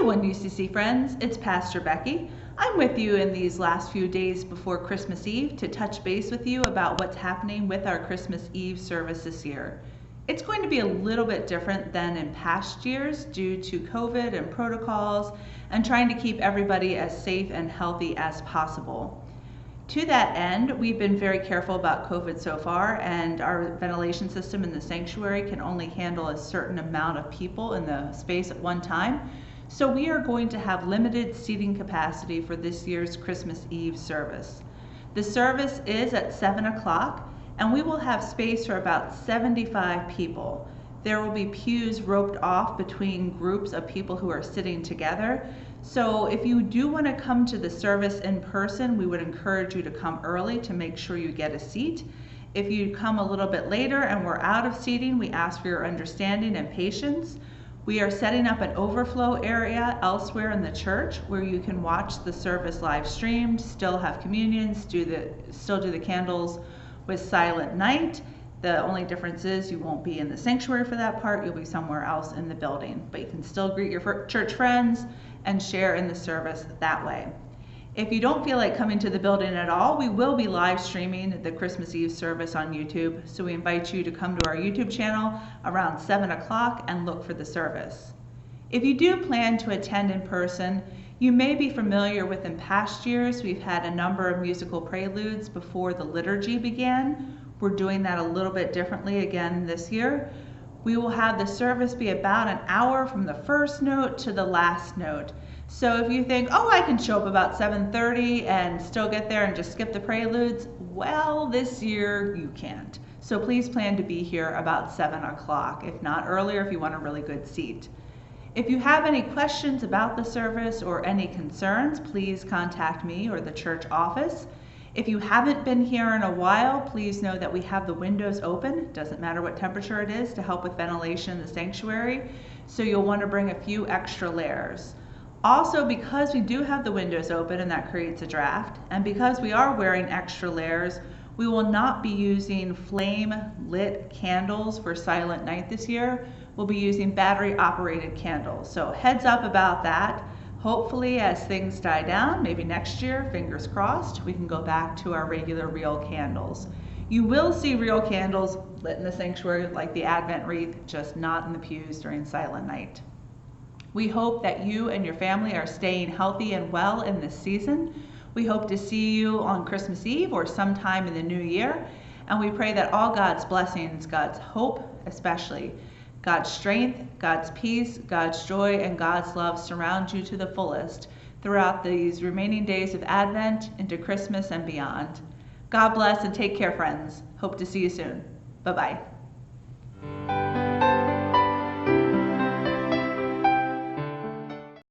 Hey, One UCC friends, it's Pastor Becky. I'm with you in these last few days before Christmas Eve to touch base with you about what's happening with our Christmas Eve service this year. It's going to be a little bit different than in past years due to COVID and protocols and trying to keep everybody as safe and healthy as possible. To that end, we've been very careful about COVID so far, and our ventilation system in the sanctuary can only handle a certain amount of people in the space at one time. So we are going to have limited seating capacity for this year's Christmas Eve service. The service is at 7 o'clock, and we will have space for about 75 people. There will be pews roped off between groups of people who are sitting together. So if you do want to come to the service in person, we would encourage you to come early to make sure you get a seat. If you come a little bit later and we're out of seating, we ask for your understanding and patience. We are setting up an overflow area elsewhere in the church where you can watch the service live streamed, still have communion, still do the candles with Silent Night. The only difference is you won't be in the sanctuary for that part, you'll be somewhere else in the building, but you can still greet your church friends and share in the service that way. If you don't feel like coming to the building at all, we will be live streaming the Christmas Eve service on YouTube, so we invite you to come to our YouTube channel around 7 o'clock and look for the service. If you do plan to attend in person, you may be familiar with in past years, we've had a number of musical preludes before the liturgy began. We're doing that a little bit differently again this year. We will have the service be about an hour from the first note to the last note. So if you think, oh, I can show up about 7:30 and still get there and just skip the preludes, well, this year you can't. So please plan to be here about 7 o'clock, if not earlier if you want a really good seat. If you have any questions about the service or any concerns, please contact me or the church office. If you haven't been here in a while, please know that we have the windows open. Doesn't matter what temperature it is to help with ventilation in the sanctuary. So you'll want to bring a few extra layers. Also, because we do have the windows open and that creates a draft, and because we are wearing extra layers, we will not be using flame lit candles for Silent Night this year. We'll be using battery operated candles. So heads up about that. Hopefully as things die down, maybe next year, fingers crossed, we can go back to our regular real candles. You will see real candles lit in the sanctuary like the Advent wreath, just not in the pews during Silent Night. We hope that you and your family are staying healthy and well in this season. We hope to see you on Christmas Eve or sometime in the new year. And we pray that all God's blessings, God's hope especially, God's strength, God's peace, God's joy, and God's love surround you to the fullest throughout these remaining days of Advent into Christmas and beyond. God bless and take care, friends. Hope to see you soon. Bye-bye.